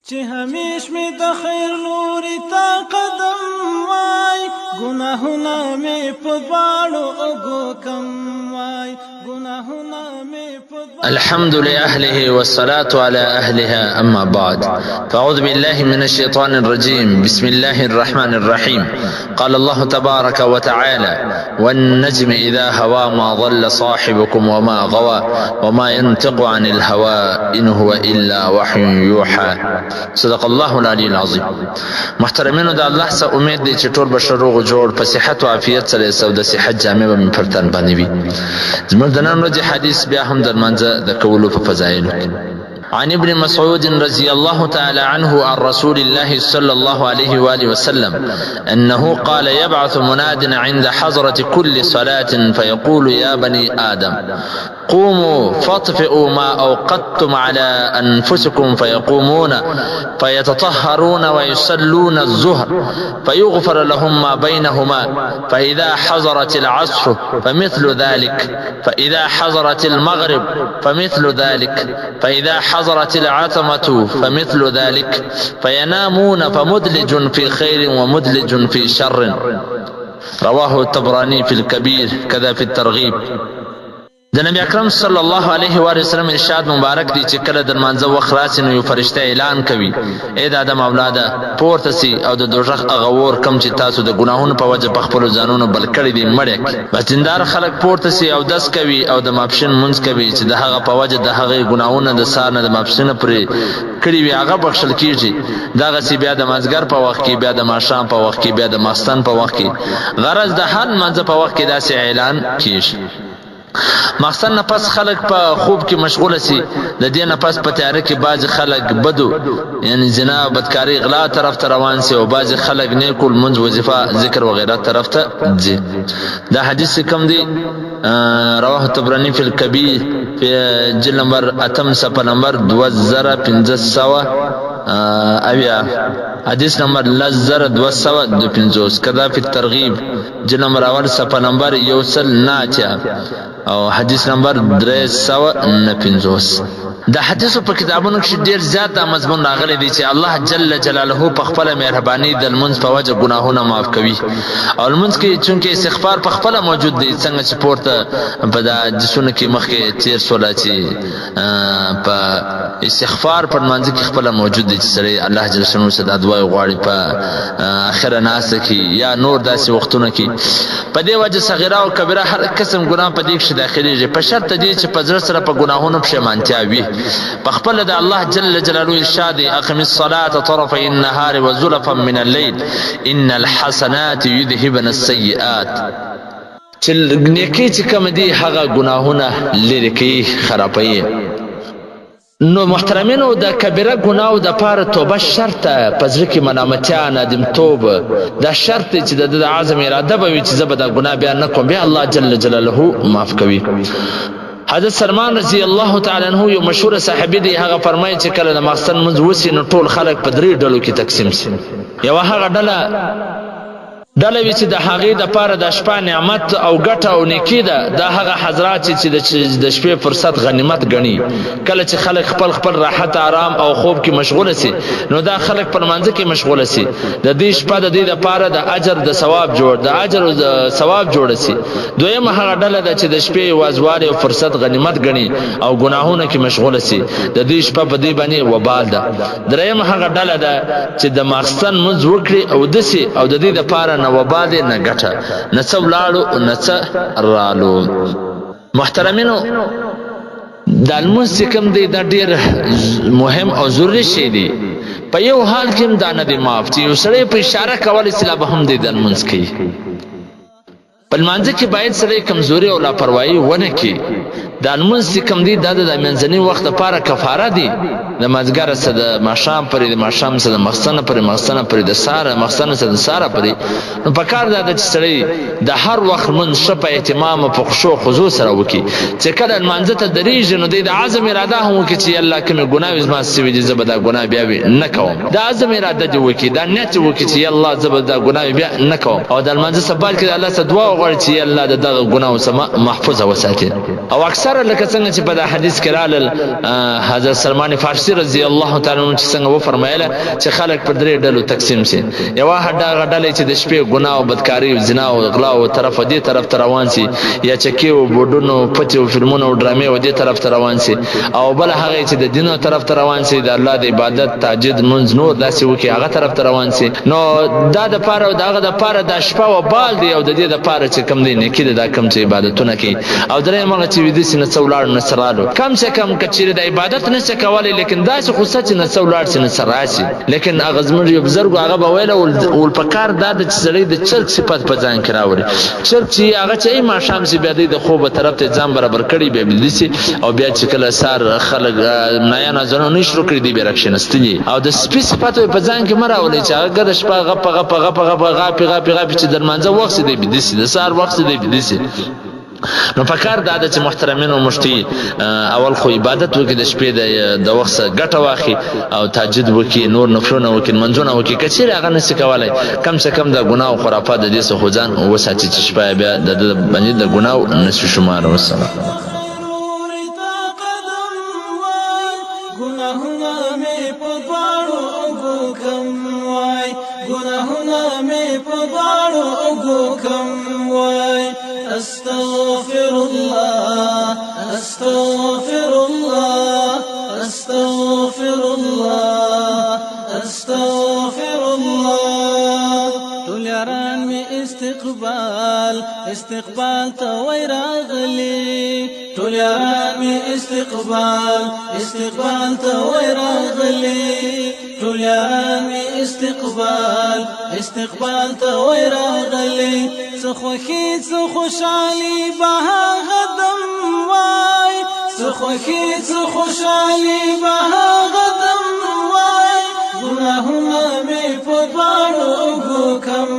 چې همیش می د خیر لوري تا قدم وای ګناهونه می په دواړو اوږو کم وای ګناهونه می په الحمد لأهله والصلاة على أهلها أما بعد فأعوذ بالله من الشيطان الرجيم بسم الله الرحمن الرحيم قال الله تبارك وتعالى والنجم إذا هوى ما ضل صاحبكم وما غوى وما ينطق عن الهوى إن هو إلا وحي يوحى صدق الله العلي العظيم. محترمینو د الله سره امید دی چې ټول بشر روغ جوړ په صحت او عافیت سره سو د صحت جامع به من پرتن باندې وي. زموږ د نن ورځې حدیث بیا هم در منځ د کولو په فضایلو عن ابن مسعود رضي الله تعالى عنه عن رسول الله صلى الله عليه وآله وسلم أنه قال يبعث مناد عند حضرة كل صلاة فيقول يا بني آدم قوموا فاطفئوا ما أوقدتم على أنفسكم فيقومون فيتطهرون ويصلون الظهر فيغفر لهم ما بينهما فإذا حضرت العصر فمثل ذلك فإذا حضرت المغرب فمثل ذلك فإذا حضرت العتمة فمثل ذلك فينامون فمدلج في خير ومدلج في شر رواه الطبراني في الكبير كذا في الترغيب. د نبی اکرم صلی الله علیه و آله وسلم ارشاد مبارک دی چې کله د منځه وخت راسي نو یو فرشته اعلان کوي اے د آدم اولاده پورته سي او د دوزخ هغه اور کم چې تاسو د ګناهونو په وجه په خپلو ځانونو بل کړي دي مړ بس دیندار خلک پورته سي او دس کوي او د ماپښین منځ کوي چې د هغه په وجه د هغه ګناهونو د سار نه د ماپښین پرې کړي وي هغه بخښل کیږي دغه سی بیا د مازګر په وخت کې بیا د ماښام په وخت کې بیا د ماستان په وخت کې غرض د هر منځ په وخت کې داسې اعلان کیږي. مخصن نه پس خلق په خوب کې مشغوله سي د دې نه پس په تیاره کې باز خلق بدو یعنی زنا او بدکاری غلا طرف ته روان سي او باز خلق نیکول منځ وظیفه ذکر وغیرہ طرف ته ځي. دا حدیث کوم دی رواه الطبراني في الكبير في جلد نمبر 8 صفحه نمبر 2500 اویا حدیث نمبر 1250 کذا فی الترغیب جلد نمبر اول صفحه نمبر 109 او حدیث نمبر 350. د حدیثو په کتابونو کې ډیر زیات د مضمون راغلی دی چې الله جل جلاله په خپل مهرباني د المنځ په وجه ګناهونه معاف کوي او المنځ کې چونکې استغفار په خپل موجود دی څنګه چې پورته په د جسونه کې مخکې تیر سولا چې په استغفار پر منځ کې خپل موجود دی چې سره الله جل شانه صدا دعا غواړي په اخر ناس کې یا نور داسې وختونه کې په دې وجه صغیره او کبیره هر قسم ګناه په دې کې داخليږي په شرط دی چې په ځر سره په ګناهونو پښیمانتیا وي. بخبل ده الله جل جلاله إرشاد أقم الصلاة طرفي النهار وزلفا من الليل إن الحسنات يذهبن السيئات چې نیکی چې کوم دي هغه ګناهونه لري کوي خرابوي. نو محترمینو د کبیره ګناو د پاره توبه شرط پزړه کې ملامتیا ندم توبه دا شرط چې د عزم اراده به وي چې زبده ګناه بیا نه کوم بیا الله جل جلاله معاف کوي. حضرت سلمان رضی الله تعالی عنہ یو مشهور صحابي دی هغه فرمایي چې کله د مقصد منځ وسی نو ټول خلک په درې ډلو کې تقسیم شي. یو هغه ډله وی چې د هغې د پاره د شپه نعمت او ګټه او نیکی ده د هغه حضرات چې د شپې فرصت غنیمت ګڼي کله چې خلک خپل راحت آرام او خوب کې مشغوله سي نو دا خلک پر منځ کې مشغوله سي د دې شپه د دې د پاره د اجر د ثواب جوړ د اجر او د ثواب جوړ سي. دویم هغه ډله ده چې د شپې وازوال او فرصت غنیمت ګڼي او ګناهونه کې مشغوله سي د دې شپه په دې باندې وبال ده. دریم هغه ډله ده چې د مخصن منځ وکړي او دسي او د دې د پاره وباد نه ګټه نه څه ولاړو نه څه رالو. محترمینو د المنځ کوم دی دا ډیر مهم او ضروري شی دی. په یو حال کې هم دا نه دی معاف چې یو سړی په اشاره کول سلا به هم دی د المنځ کوي په لمانځه کې باید سړی کمزوري او لاپروايي ونه کړي. د المنځ کوم دی دا د منځني وخت لپاره کفاره دی د مازګر سره د ماښام پرې د ماښام سره د مخصنه پرې مخصنه پرې د ساره مخصنه سره د ساره پرې نو په کار دا چې سړی د هر وخت من شپه اهتمام په خشوع خضوع سره وکړي چې کله لمانځه ته درېږي نو د عزم اراده هم وکړي چې الله کومې ګناه زما سوي دي زه به دا ګناه بیا نه کوم. د عزم اراده دې وکړي دا نیت وکړي چې الله زه به دا ګناه بیا نه کوم او د لمانځه سبال کې د الله څخه دعا وغواړي چې الله د دغه ګناهو څخه محفوظ وساتي. او اکثر لکه څنګه چې په دا حدیث کې راغلل حضرت سلمان فارسی رضی الله تعالی عنہ څنګه و فرمایله چې خلک په درې ډلو تقسیم شي. یو هډه ډلې چې د شپې ګناه او بدکاری او زنا او غلا او طرف دې طرف ته روان شي، یا چکی او بوډونو پټي او فلمونو او ډرامې او دې طرف ته روان شي، او بل هغه چې د دینو طرف ته روان شي، د الله د عبادت تهجد منځ نور داسې وکي هغه طرف ته روان شي. نو دا د پاره او دغه د پاره د شپه او بال دی او د دې د پاره چې کم دی نه کید دا کم چې عبادتونه کوي. او درې مغه چې ودی سینه څولار نه سرالو کم څه کم کچیر د عبادت نه څه کولای، لیکن دا څه خصوص چې نه څولار سینه سراسي. لیکن هغه زموږ یو بزرګ هغه به ویل او په کار دا د چړې د چرګ صفات په ځان کې راوړي. چرګ چې هغه چې ما شام سي بیا د خوب طرف ته ځان برابر کړي به بلدي او بیا چې کله سار خلک نه نه زنه نشو کړی دی برکشنستلی او د سپی صفات په ځان کې مراولې چې هغه د شپه غپ چې درمانځه وخت دی بلدي د سار وخت دی بلدي. نو فکر دا چې محترمین او مشتي اول خو عبادت وکړي د شپې د وخت ګټه واخی او تهجد وکړي، نور نفلونه وکړي، منځونه وکړي. کچیر هغه نشي کولای کم څه کم د ګناه او خرافات د دې څخه ځان وساتي چې شپه بیا د باندې د ګناه نشي شمار وسره. أستغفر الله أستغفر الله أستغفر الله أستغفر الله. ټول یاران می استقبال ته وای راغلی، ټول یاران می استقبال ته وای راغلی، ټول یاران می استقبال ته وای راغلی. څه خوښي څه خوشحالي به هغه دم وای، څه خوښي څه خوشحالي به هغه دم وای. ګناهونه مې په دواړو اوږو کم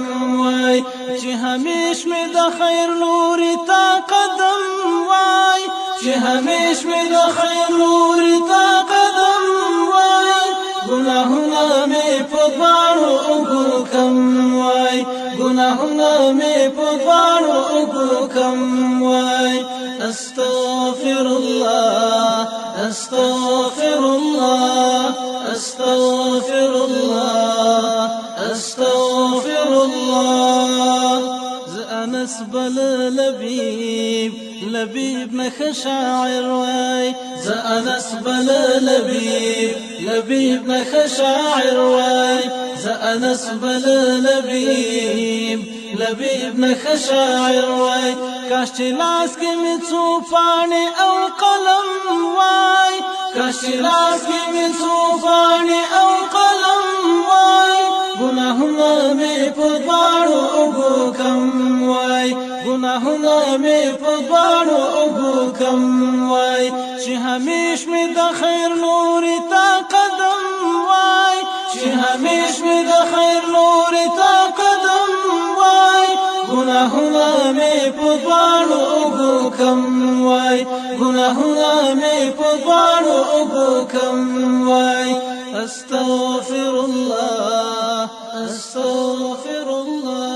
وای، چې همیش مې د خیر لوري ته قدم وای، چې همیش مې د خیر لوري ته قدم وای. ګناهونه مې په دواړو اوږو کم وای، ګناهونه مې په دواړو اوږو کم وای. استغفر الله استغفر الله استغفر الله استغفر الله. ز انس بل لبيب نخ شاعر وای، ز انس بل لبيب نخ شاعر وای، ز انس بل لبيب نخ شاعر وای. کاش چې لاس کې مې څو پاڼې او قلم وای، کاش چې لاس کې مې څو پاڼې او قلم وای. ګناهونه مې په دواړو اوږو کم وای، ګناهونه مې په دواړو اوږو کم وای. چې همیش مې د خیر لوري ته قدم وای، چې همیش مې د خیر لوري ته قدم وای. ګناهونه مې په دواړو اوږو کم وای، ګناهونه مې په دواړو اوږو کم وای. استغفر الله استغفر الله